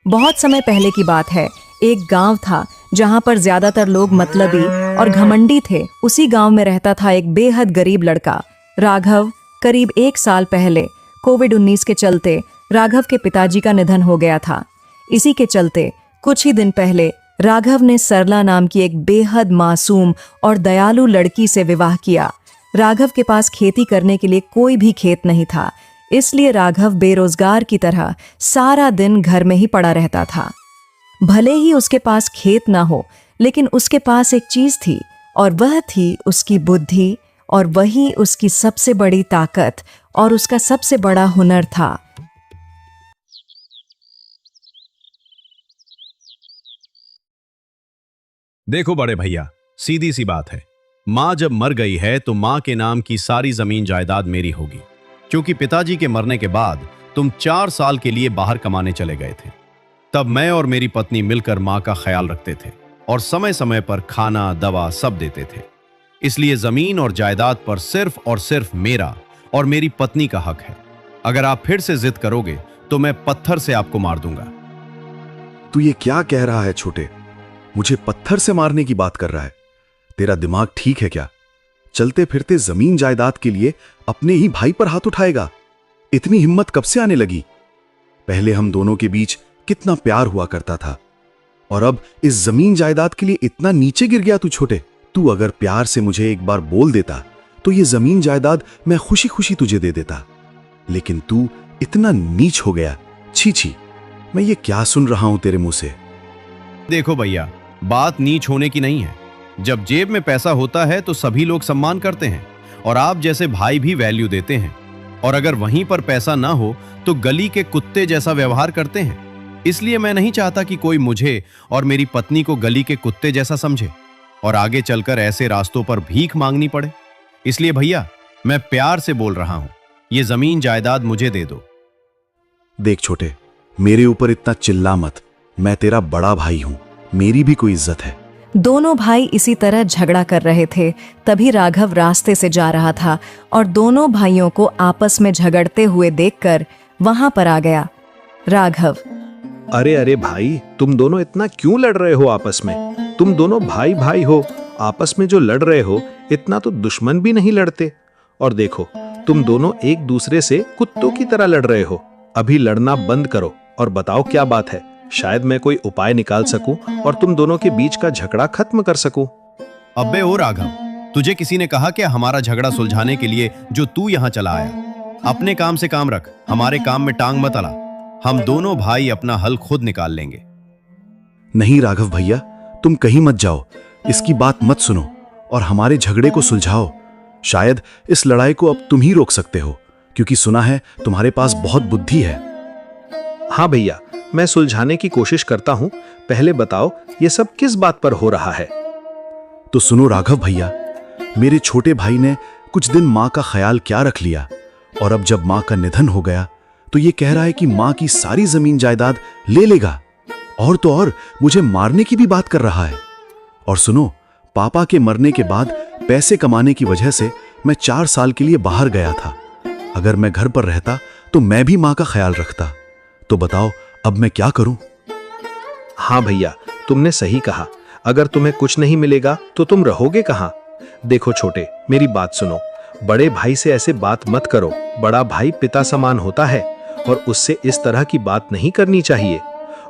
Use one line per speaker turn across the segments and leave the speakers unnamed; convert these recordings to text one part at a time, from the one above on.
बहुत समय पहले की बात है। एक गांव था जहां पर ज्यादातर लोग मतलबी और घमंडी थे। उसी गांव में रहता था एक बेहद गरीब लड़का, राघव। करीब 1 साल पहले कोविड-19 के चलते राघव के पिताजी का निधन हो गया था। इसी के चलते कुछ ही दिन पहले राघव ने सरला नाम की एक बेहद मासूम और दयालु लड़की से विवाह किया। राघव के पास खेती करने के लिए कोई भी खेत नहीं था, इसलिए राघव बेरोजगार की तरह सारा दिन घर में ही पड़ा रहता था। भले ही उसके पास खेत ना हो, लेकिन उसके पास एक चीज थी, और वह थी उसकी बुद्धि, और वही उसकी सबसे बड़ी ताकत और उसका सबसे बड़ा हुनर था।
देखो बड़े भैया, सीधी सी बात है। माँ जब मर गई है तो माँ के नाम की सारी जमीन जायदाद मेरी होगी, क्योंकि पिताजी के मरने के बाद तुम 4 साल के लिए बाहर कमाने चले गए थे। तब मैं और मेरी पत्नी मिलकर माँ का ख्याल रखते थे और समय समय पर खाना दवा सब देते थे। इसलिए जमीन और जायदाद पर सिर्फ और सिर्फ मेरा और मेरी पत्नी का हक है। अगर आप फिर से जिद करोगे तो मैं पत्थर से आपको मार दूंगा।
तू ये क्या कह रहा है छोटे? मुझे पत्थर से मारने की बात कर रहा है? तेरा दिमाग ठीक है क्या? चलते फिरते जमीन जायदाद के लिए अपने ही भाई पर हाथ उठाएगा? इतनी हिम्मत कब से आने लगी? पहले हम दोनों के बीच कितना प्यार हुआ करता था, और अब इस जमीन जायदाद के लिए इतना नीचे गिर गया तू छोटे। तू अगर प्यार से मुझे एक बार बोल देता तो ये जमीन जायदाद मैं खुशी खुशी तुझे दे देता, लेकिन तू इतना नीच हो गया। छी छी, मैं ये क्या सुन रहा हूं तेरे मुंह से?
देखो भैया, बात नीच होने की नहीं है। जब जेब में पैसा होता है तो सभी लोग सम्मान करते हैं, और आप जैसे भाई भी वैल्यू देते हैं। और अगर वहीं पर पैसा ना हो तो गली के कुत्ते जैसा व्यवहार करते हैं। इसलिए मैं नहीं चाहता कि कोई मुझे और मेरी पत्नी को गली के कुत्ते जैसा समझे और आगे चलकर ऐसे रास्तों पर भीख मांगनी पड़े। इसलिए भैया, मैं प्यार से बोल रहा हूं, ये जमीन जायदाद मुझे दे दो।
देख छोटे, मेरे ऊपर इतना चिल्ला मत। मैं तेरा बड़ा भाई हूं, मेरी भी कोई इज्जत है।
दोनों भाई इसी तरह झगड़ा कर रहे थे। तभी राघव रास्ते से जा रहा था और दोनों भाइयों को आपस में झगड़ते हुए देखकर वहां पर आ गया। राघव:
अरे अरे भाई, तुम दोनों इतना क्यों लड़ रहे हो आपस में? तुम दोनों भाई भाई हो, आपस में जो लड़ रहे हो इतना तो दुश्मन भी नहीं लड़ते। और देखो, तुम दोनों एक दूसरे से कुत्तों की तरह लड़ रहे हो। अभी लड़ना बंद करो और बताओ क्या बात है। शायद मैं कोई उपाय निकाल सकूं और तुम दोनों के बीच का झगड़ा खत्म कर सकूं।
अबे ओ राघव, तुझे किसी ने कहा क्या हमारा झगड़ा सुलझाने के लिए जो तू यहाँ चला आया? अपने काम से काम रख, हमारे काम में टांग मत अड़ा। हम दोनों भाई अपना हल खुद निकाल लेंगे।
नहीं राघव भैया, तुम कहीं मत जाओ, इसकी बात मत सुनो और हमारे झगड़े को सुलझाओ। शायद इस लड़ाई को अब तुम ही रोक सकते हो, क्योंकि सुना है तुम्हारे पास बहुत बुद्धि है।
हाँ भैया, मैं सुलझाने की कोशिश करता हूं। पहले बताओ, ये सब किस बात पर हो रहा है?
तो सुनो राघव भैया, मेरे छोटे भाई ने कुछ दिन माँ का ख्याल क्या रख लिया, और अब जब माँ का निधन हो गया तो ये कह रहा है कि माँ की सारी जमीन जायदाद ले लेगा, और तो और मुझे मारने की भी बात कर रहा है। और सुनो, पापा के मरने के बाद पैसे कमाने की वजह से मैं 4 साल के लिए बाहर गया था। अगर मैं घर पर रहता तो मैं भी माँ का ख्याल रखता। तो बताओ अब मैं क्या करूं?
हाँ भैया, तुमने सही कहा। अगर तुम्हें कुछ नहीं मिलेगा तो तुम रहोगे कहां? देखो छोटे, मेरी बात सुनो। बड़े भाई से ऐसे बात मत करो। बड़ा भाई पिता समान होता है और उससे इस तरह की बात नहीं करनी चाहिए।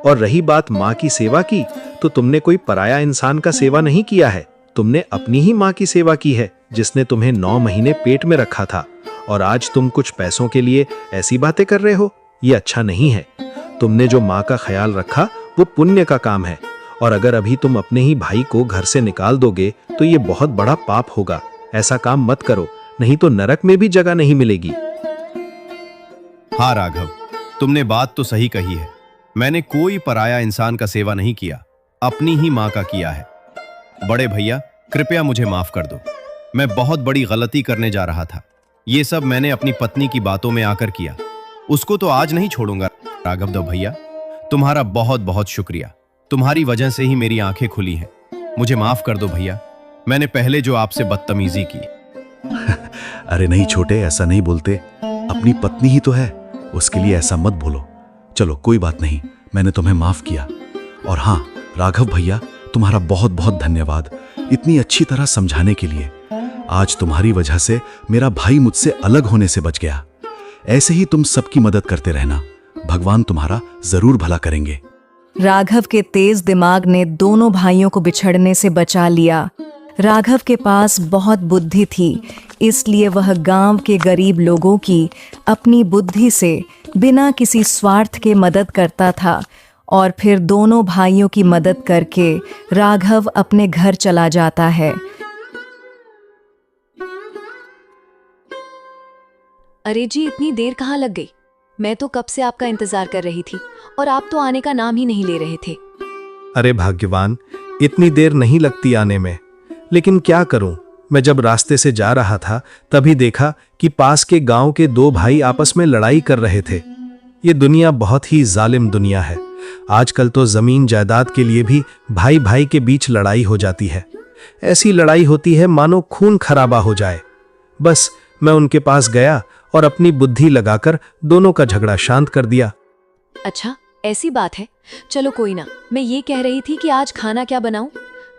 और रही बात माँ की सेवा की, तो तुमने कोई पराया इंसान का सेवा नहीं किया है। तुमने अपनी ही माँ की सेवा की है, जिसने तुम्हें 9 महीने पेट में रखा था, और आज तुम कुछ पैसों के लिए ऐसी बातें कर रहे हो। ये अच्छा नहीं है। तुमने जो माँ का ख्याल रखा वो पुण्य का काम है, और अगर अभी तुम अपने ही भाई को घर से निकाल दोगे तो ये बहुत बड़ा पाप होगा। ऐसा काम मत करो, नहीं तो नरक में भी जगह नहीं मिलेगी।
हाँ राघव, तुमने बात तो सही कही है। मैंने कोई पराया इंसान का सेवा नहीं किया, अपनी ही माँ का किया है। बड़े भैया, कृपया मुझे माफ कर दो। मैं बहुत बड़ी गलती करने जा रहा था। ये सब मैंने अपनी पत्नी की बातों में आकर किया। उसको तो आज नहीं छोड़ूंगा। राघव दो भैया, तुम्हारा बहुत बहुत शुक्रिया। तुम्हारी वजह से ही मेरी आंखें खुली हैं। मुझे माफ कर दो भैया, मैंने पहले जो आपसे बदतमीजी की।
अरे नहीं छोटे, ऐसा नहीं बोलते। अपनी पत्नी ही तो है, उसके लिए ऐसा मत बोलो। चलो कोई बात नहीं, मैंने तुम्हें माफ किया। और हाँ राघव भैया, तुम्हारा बहुत बहुत धन्यवाद इतनी अच्छी तरह समझाने के लिए। आज तुम्हारी वजह से मेरा भाई मुझसे अलग होने से बच गया। ऐसे ही तुम सबकी मदद करते रहना, भगवान तुम्हारा जरूर भला करेंगे।
राघव के तेज दिमाग ने दोनों भाइयों को बिछड़ने से बचा लिया। राघव के पास बहुत बुद्धि थी, इसलिए वह गांव के गरीब लोगों की अपनी बुद्धि से बिना किसी स्वार्थ के मदद करता था। और फिर दोनों भाइयों की मदद करके राघव अपने घर चला जाता है।
अरे जी, इतनी देर कहाँ लग गई? मैं तो कब से आपका इंतजार कर रही थी और आप तो आने का नाम ही नहीं ले रहे थे।
अरे भाग्यवान, इतनी देर नहीं लगती आने में, लेकिन क्या करूं, मैं जब रास्ते से जा रहा था तभी देखा कि पास के गांव के दो भाई आपस में लड़ाई कर रहे थे। ये दुनिया बहुत ही जालिम दुनिया है। आजकल तो जमीन जायदाद के लिए भी भाई भाई के बीच लड़ाई हो जाती है। ऐसी लड़ाई होती है मानो खून खराबा हो जाए। बस मैं उनके पास गया और अपनी बुद्धि लगाकर दोनों का झगड़ा शांत कर दिया।
अच्छा, ऐसी बात है। चलो कोई ना, मैं ये कह रही थी कि आज खाना क्या बनाऊं?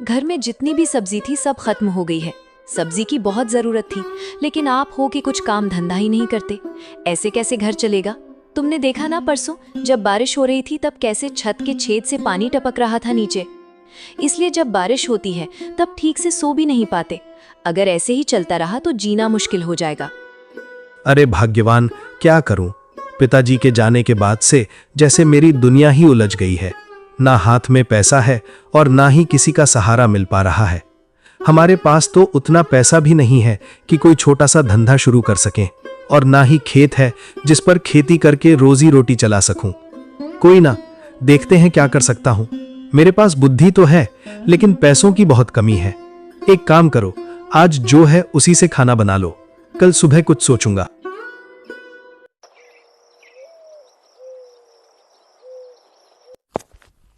घर में जितनी भी सब्जी थी सब खत्म हो गई है। सब्जी की बहुत जरूरत थी, लेकिन आप हो कि कुछ काम धंधा ही नहीं करते। ऐसे कैसे घर चलेगा? तुमने देखा ना परसों जब बारिश हो रही थी तब कैसे छत के छेद से पानी टपक रहा था नीचे। इसलिए जब बारिश होती है तब ठीक से सो भी नहीं पाते। अगर ऐसे ही चलता रहा तो जीना मुश्किल हो जाएगा।
अरे भाग्यवान, क्या करूं, पिताजी के जाने के बाद से जैसे मेरी दुनिया ही उलझ गई है। ना हाथ में पैसा है और ना ही किसी का सहारा मिल पा रहा है। हमारे पास तो उतना पैसा भी नहीं है कि कोई छोटा सा धंधा शुरू कर सकें, और ना ही खेत है जिस पर खेती करके रोजी रोटी चला सकूं। कोई ना, देखते हैं क्या कर सकता हूं। मेरे पास बुद्धि तो है, लेकिन पैसों की बहुत कमी है। एक काम करो, आज जो है उसी से खाना बना लो, कल सुबह कुछ सोचूंगा।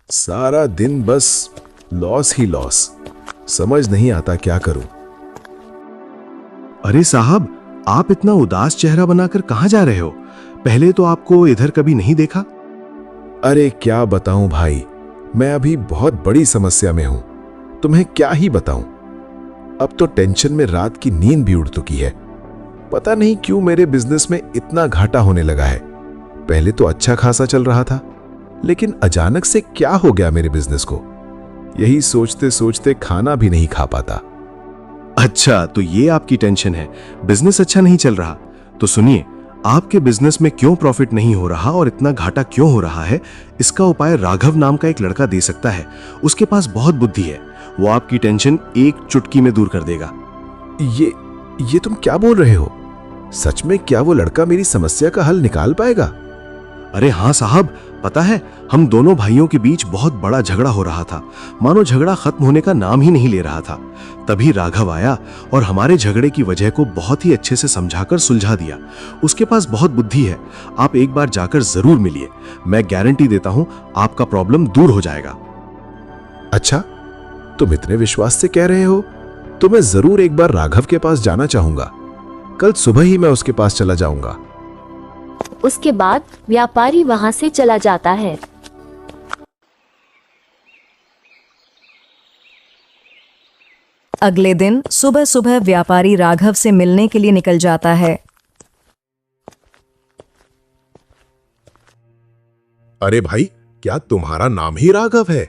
सारा दिन बस लॉस ही लॉस, समझ नहीं आता क्या करूं।
अरे साहब, आप इतना उदास चेहरा बनाकर कहां जा रहे हो? पहले तो आपको इधर कभी नहीं देखा।
अरे क्या बताऊं भाई, मैं अभी बहुत बड़ी समस्या में हूं। तुम्हें क्या ही बताऊं। अब तो टेंशन में रात की नींद भी उड़ चुकी है। पता नहीं क्यों मेरे बिजनेस में इतना घाटा होने लगा है। पहले तो अच्छा खासा चल रहा था, लेकिन अचानक से क्या हो गया मेरे बिजनेस को, यही सोचते सोचते खाना भी नहीं खा पाता।
अच्छा, तो ये आपकी टेंशन है, बिजनेस अच्छा नहीं चल रहा। तो सुनिए, आपके बिजनेस में क्यों प्रॉफिट नहीं हो रहा और इतना घाटा क्यों हो रहा है, इसका उपाय राघव नाम का एक लड़का दे सकता है। उसके पास बहुत बुद्धि है, वो आपकी टेंशन एक चुटकी में दूर कर देगा।
ये तुम क्या बोल रहे हो? सच में क्या वो लड़का मेरी समस्या का हल निकाल पाएगा?
अरे हाँ साहब, पता है, हम दोनों भाइयों के बीच बहुत बड़ा झगड़ा हो रहा था, मानो झगड़ा खत्म होने का नाम ही नहीं ले रहा था। तभी राघव आया और हमारे झगड़े की वजह को बहुत ही अच्छे से समझाकर सुलझा दिया। उसके पास बहुत बुद्धि है, आप एक बार जाकर जरूर मिलिए। मैं गारंटी देता हूं आपका प्रॉब्लम दूर हो जाएगा।
अच्छा, तुम इतने विश्वास से कह रहे हो तो मैं जरूर एक बार राघव के पास जाना चाहूंगा। कल सुबह ही मैं उसके पास चला जाऊंगा।
उसके बाद व्यापारी वहां से चला जाता है।
अगले दिन सुबह सुबह व्यापारी राघव से मिलने के लिए निकल जाता है।
अरे भाई, क्या तुम्हारा नाम ही राघव है?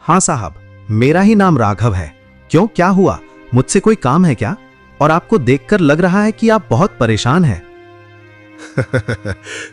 हाँ साहब, मेरा ही नाम राघव है। क्यों, क्या हुआ? मुझसे कोई काम है क्या? और आपको देखकर लग रहा है कि आप बहुत परेशान हैं।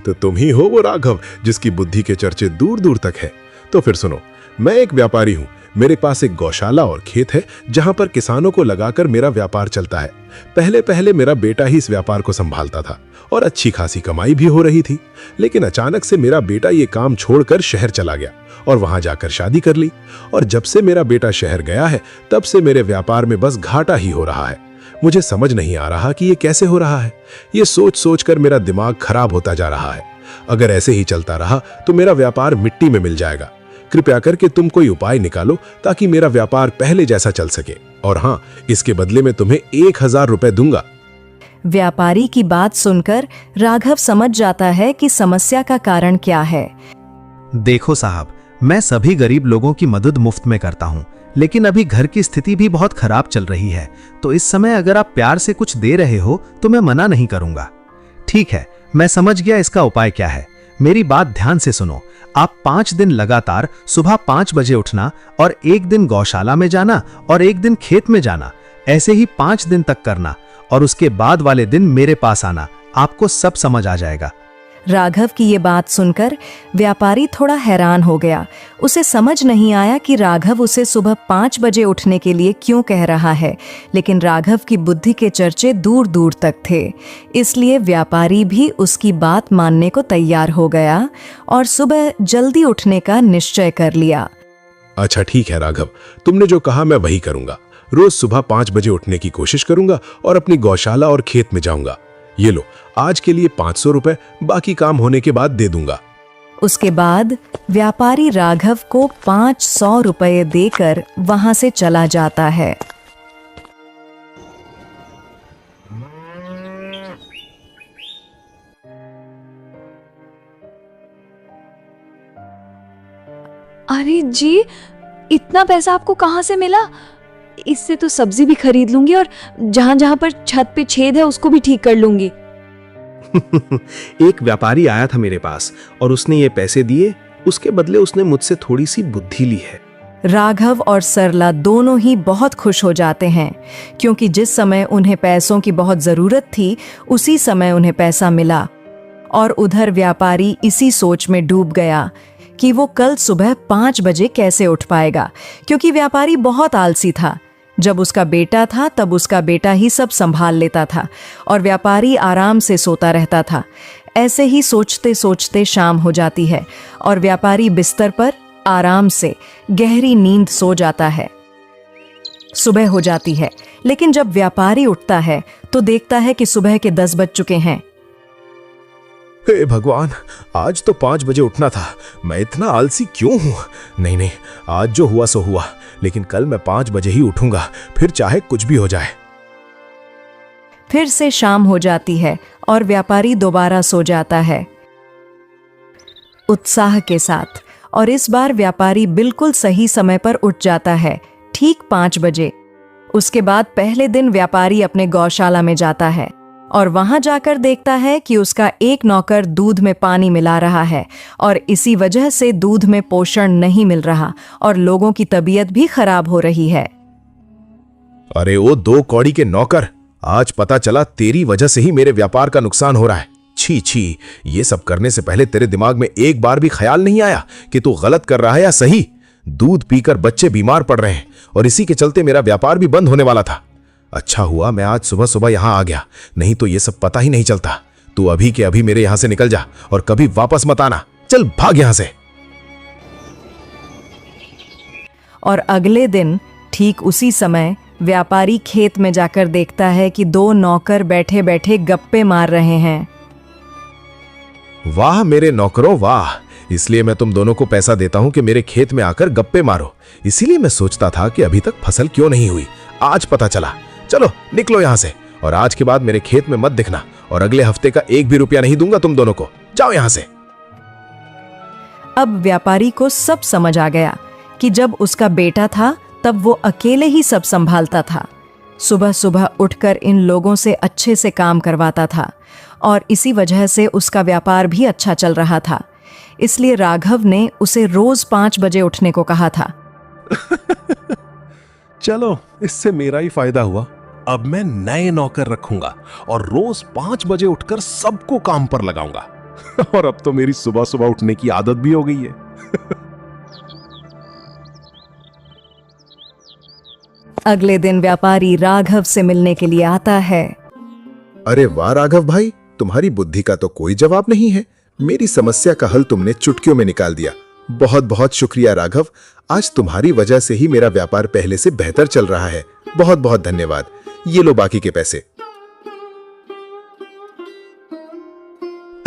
तो तुम ही हो वो राघव जिसकी बुद्धि के चर्चे दूर दूर तक है। तो फिर सुनो, मैं एक व्यापारी हूं। मेरे पास एक गौशाला और खेत है जहां पर किसानों को लगाकर मेरा व्यापार चलता है। पहले पहले मेरा बेटा ही इस व्यापार को संभालता था और अच्छी खासी कमाई भी हो रही थी। लेकिन अचानक से मेरा बेटा ये काम छोड़कर शहर चला गया और वहां जाकर शादी कर ली। और जब से मेरा बेटा शहर गया है तब से मेरे व्यापार में बस घाटा ही हो रहा है। मुझे समझ नहीं आ रहा कि ये कैसे हो रहा है। ये सोच सोच कर मेरा दिमाग खराब होता जा रहा है। अगर ऐसे ही चलता रहा तो मेरा व्यापार मिट्टी में मिल जाएगा। कृपया करके तुम कोई उपाय निकालो ताकि मेरा व्यापार पहले जैसा चल सके। और हाँ, इसके बदले में तुम्हें 1000 रुपए दूंगा।
व्यापारी की बात सुनकर राघव समझ जाता है कि समस्या का कारण क्या है।
देखो साहब, मैं सभी गरीब लोगों की मदद मुफ्त में करता हूँ, लेकिन अभी घर की स्थिति भी बहुत खराब चल रही है, तो इस समय अगर आप प्यार से कुछ दे रहे हो तो मैं मना नहीं करूंगा। ठीक है, मैं समझ गया इसका उपाय क्या है। मेरी बात ध्यान से सुनो। आप 5 दिन लगातार सुबह 5 बजे उठना और 1 दिन गौशाला में जाना और 1 दिन खेत में जाना, ऐसे ही 5 दिन तक करना और उसके बाद वाले दिन मेरे पास आना। आपको सब समझ आ जाएगा।
राघव की ये बात सुनकर व्यापारी थोड़ा हैरान हो गया। उसे समझ नहीं आया कि राघव उसे सुबह 5 बजे उठने के लिए क्यों कह रहा है, लेकिन राघव की बुद्धि के चर्चे दूर दूर तक थे। इसलिए व्यापारी भी उसकी बात मानने को तैयार हो गया और सुबह जल्दी उठने का निश्चय कर लिया।
अच्छा ठीक है राघव, तुमने जो कहा मैं वही करूंगा। रोज सुबह 5 बजे उठने की कोशिश करूंगा और अपनी गौशाला और खेत में जाऊंगा। ये लो, आज के लिए 500 रुपए, बाकी काम होने के बाद दे दूंगा।
उसके बाद व्यापारी राघव को 500 रुपये देकर वहां से चला जाता है।
अरे जी, इतना पैसा आपको कहाँ से मिला? इससे तो सब्जी भी खरीद लूंगी और जहां जहां पर छत पे छेद है उसको भी ठीक कर लूंगी।
एक व्यापारी आया था मेरे पास और उसने ये पैसे दिए, उसके बदले उसने मुझसे थोड़ी सी बुद्धि ली है।
राघव और सरला दोनों ही बहुत खुश हो जाते हैं, क्योंकि जिस समय उन्हें पैसों की बहुत जरूरत थी उसी समय उन्हें पैसा मिला। और उधर व्यापारी इसी सोच में डूब गया कि वो कल सुबह 5 बजे कैसे उठ पाएगा, क्योंकि व्यापारी बहुत आलसी था। जब उसका बेटा था तब उसका बेटा ही सब संभाल लेता था और व्यापारी आराम से सोता रहता था। ऐसे ही सोचते सोचते शाम हो जाती है और व्यापारी बिस्तर पर आराम से गहरी नींद सो जाता है। सुबह हो जाती है, लेकिन जब व्यापारी उठता है तो देखता है कि सुबह के 10 बज चुके हैं।
हे भगवान, आज तो 5 बजे उठना था। मैं इतना आलसी क्यों हूं? नहीं, आज जो हुआ सो हुआ, लेकिन कल मैं 5 बजे ही उठूंगा, फिर चाहे कुछ भी हो जाए।
फिर से शाम हो जाती है और व्यापारी दोबारा सो जाता है उत्साह के साथ, और इस बार व्यापारी बिल्कुल सही समय पर उठ जाता है, ठीक 5 बजे। उसके बाद पहले दिन व्यापारी अपने गौशाला में जाता है और वहां जाकर देखता है कि उसका एक नौकर दूध में पानी मिला रहा है और इसी वजह से दूध में पोषण नहीं मिल रहा और लोगों की तबीयत भी खराब हो रही है।
अरे ओ 2 कौड़ी के नौकर, आज पता चला तेरी वजह से ही मेरे व्यापार का नुकसान हो रहा है। छी छी, ये सब करने से पहले तेरे दिमाग में एक बार भी ख्याल नहीं आया कि तू गलत कर रहा है या सही? दूध पीकर बच्चे बीमार पड़ रहे हैं और इसी के चलते मेरा व्यापार भी बंद होने वाला था। अच्छा हुआ मैं आज सुबह सुबह यहां आ गया, नहीं तो ये सब पता ही नहीं चलता। तू अभी के अभी मेरे यहां से निकल जा और कभी वापस मत आना। चल भाग यहां से।
और अगले दिन ठीक उसी समय व्यापारी खेत में जाकर देखता है कि 2 नौकर बैठे बैठे गप्पे मार रहे हैं।
वाह मेरे नौकरों वाह, इसलिए मैं तुम दोनों को पैसा देता हूं कि मेरे खेत में आकर गप्पे मारो। इसीलिए मैं सोचता था कि अभी तक फसल क्यों नहीं हुई, आज पता चला। चलो निकलो यहां से और आज के बाद मेरे खेत में मत दिखना और अगले हफ्ते का 1 भी रुपया नहीं दूंगा तुम दोनों को। जाओ यहां से।
अब व्यापारी को सब समझ आ गया कि जब उसका बेटा था तब वो अकेले ही सब संभालता था। सुबह सुबह उठकर इन लोगों से अच्छे से काम करवाता था और इसी वजह से उसका व्यापार भी अच्छा चल रहा था। इसलिए राघव ने उसे रोज 5 बजे उठने को कहा था।
चलो, इससे मेरा ही फायदा हुआ। अब मैं नए नौकर रखूंगा और रोज 5 बजे उठकर सबको काम पर लगाऊंगा। और अब तो मेरी सुबह सुबह उठने की आदत भी हो गई है।
अगले दिन व्यापारी राघव से मिलने के लिए आता है।
अरे वाह राघव भाई, तुम्हारी बुद्धि का तो कोई जवाब नहीं है। मेरी समस्या का हल तुमने चुटकियों में निकाल दिया। बहुत बहुत शुक्रिया राघव, आज तुम्हारी वजह से ही मेरा व्यापार पहले से बेहतर चल रहा है। बहुत बहुत धन्यवाद। ये लो बाकी के पैसे।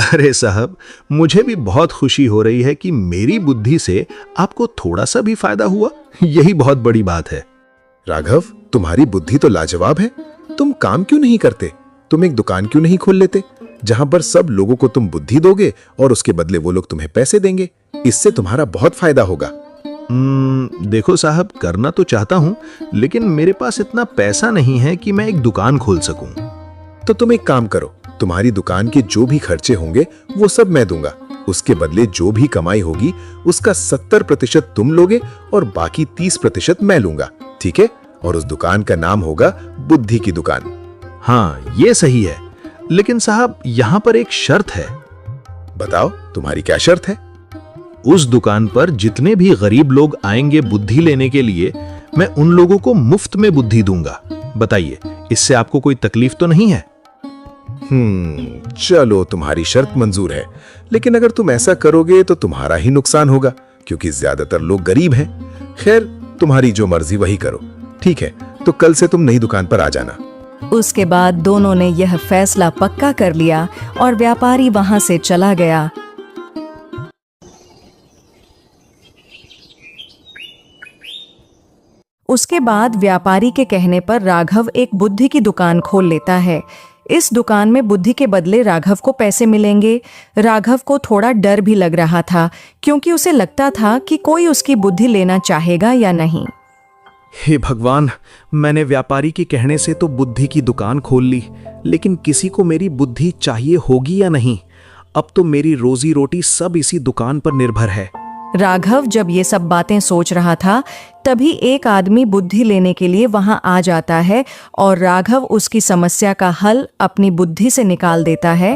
अरे साहब, मुझे भी बहुत खुशी हो रही है कि मेरी बुद्धि से आपको थोड़ा सा भी फायदा हुआ। यही बहुत बड़ी बात है।
राघव, तुम्हारी बुद्धि तो लाजवाब है। तुम काम क्यों नहीं करते? तुम एक दुकान क्यों नहीं खोल लेते?
जहां पर सब लोगों को तुम बुद्धि दोगे और उसके बदले वो लोग तुम्हें पैसे देंगे। इससे तुम्हारा बहुत फायदा होगा।
देखो साहब, करना तो चाहता हूं, लेकिन मेरे पास इतना पैसा नहीं है कि मैं एक दुकान खोल सकूं।
तो तुम एक काम करो, तुम्हारी दुकान के जो भी खर्चे होंगे वो सब मैं दूंगा। उसके बदले जो भी कमाई होगी उसका 70% तुम लोगे और बाकी 30% मैं लूंगा, ठीक है? और उस दुकान का नाम होगा बुद्धि की दुकान।
हाँ, ये सही है, लेकिन साहब यहाँ पर एक शर्त है।
बताओ, तुम्हारी क्या शर्त है?
उस दुकान पर जितने भी गरीब लोग आएंगे बुद्धि लेने के लिए, मैं उन लोगों को मुफ्त में बुद्धि दूंगा। बताइए, इससे आपको कोई तकलीफ तो नहीं है?
चलो, तुम्हारी शर्त मंजूर है, लेकिन अगर तुम ऐसा करोगे तो तुम्हारा ही नुकसान होगा, क्योंकि ज्यादातर लोग गरीब हैं। खैर, तुम्हारी जो मर्जी वही करो। ठीक है, तो कल से तुम नई दुकान पर आ जाना।
उसके बाद दोनों ने यह फैसला पक्का कर लिया और व्यापारी वहां से चला गया। उसके बाद व्यापारी के कहने पर राघव एक बुद्धि की दुकान खोल लेता है। इस दुकान में बुद्धि के बदले राघव को पैसे मिलेंगे। राघव को थोड़ा डर भी लग रहा था, क्योंकि उसे लगता था कि कोई उसकी बुद्धि लेना चाहेगा या नहीं।
हे भगवान, मैंने व्यापारी के कहने से तो बुद्धि की दुकान खोल ली, लेकिन किसी को मेरी बुद्धि चाहिए होगी या नहीं? अब तो मेरी रोजी रोटी सब इसी दुकान पर निर्भर है।
राघव जब ये सब बातें सोच रहा था, तभी एक आदमी बुद्धि लेने के लिए वहां आ जाता है और राघव उसकी समस्या का हल अपनी बुद्धि से निकाल देता है।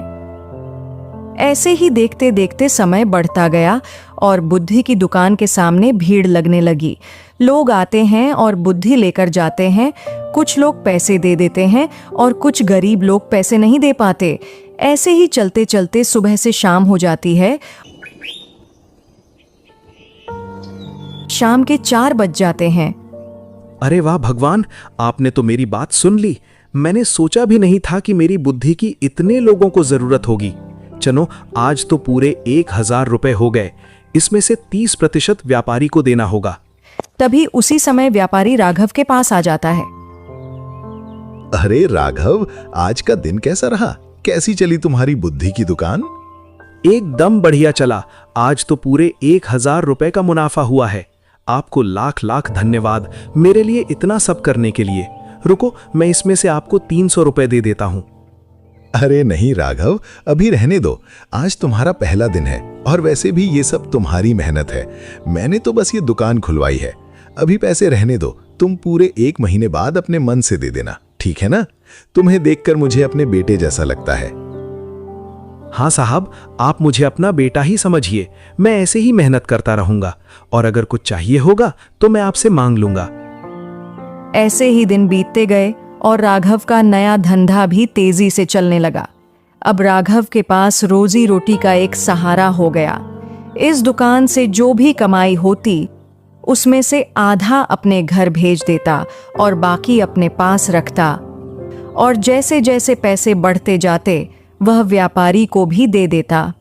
ऐसे ही देखते देखते समय बढ़ता गया और बुद्धि की दुकान के सामने भीड़ लगने लगी। लोग आते हैं और बुद्धि लेकर जाते हैं। कुछ लोग पैसे दे देते हैं और कुछ गरीब लोग पैसे नहीं दे पाते। ऐसे ही चलते चलते सुबह से शाम हो जाती है। शाम के 4 बज जाते हैं।
अरे वाह भगवान, आपने तो मेरी बात सुन ली। मैंने सोचा भी नहीं था कि मेरी बुद्धि की इतने लोगों को जरूरत होगी। चलो, आज तो पूरे 1000 रुपए हो गए। इसमें से 30% व्यापारी को देना होगा।
तभी उसी समय व्यापारी राघव के पास आ जाता है।
अरे राघव, आज का दिन कैसा रहा? कैसी चली तुम्हारी बुद्धि की दुकान?
एकदम बढ़िया चला। आज तो पूरे 1000 रुपए का मुनाफा हुआ है। आपको लाख लाख धन्यवाद मेरे लिए इतना सब करने के लिए। रुको, मैं इसमें से आपको 300 रुपए दे देता हूं।
अरे नहीं राघव, अभी रहने दो। आज तुम्हारा पहला दिन है और वैसे भी ये सब तुम्हारी मेहनत है। मैंने तो बस ये दुकान खुलवाई है। अभी पैसे रहने दो, तुम पूरे 1 महीने बाद अपने मन से दे देना, ठीक है ना? तुम्हें देखकर मुझे अपने बेटे जैसा लगता है।
हाँ साहब, आप मुझे अपना बेटा ही समझिए। मैं ऐसे ही मेहनत करता रहूंगा और अगर कुछ चाहिए होगा तो मैं आपसे मांग लूंगा।
ऐसे ही दिन बीतते गए और राघव का नया धंधा भी तेजी से चलने लगा। अब राघव के पास रोजी रोटी का एक सहारा हो गया। इस दुकान से जो भी कमाई होती, उसमें से आधा अपने घर भेज देता और बाकी अपने पास रखता। और जैसे जैसे पैसे बढ़ते जाते, वह व्यापारी को भी दे देता।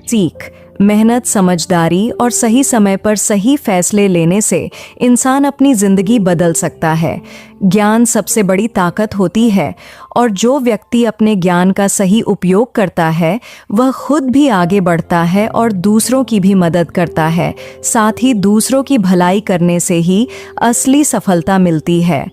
सीख: मेहनत, समझदारी और सही समय पर सही फैसले लेने से इंसान अपनी जिंदगी बदल सकता है। ज्ञान सबसे बड़ी ताकत होती है और जो व्यक्ति अपने ज्ञान का सही उपयोग करता है, वह खुद भी आगे बढ़ता है और दूसरों की भी मदद करता है। साथ ही दूसरों की भलाई करने से ही असली सफलता मिलती है।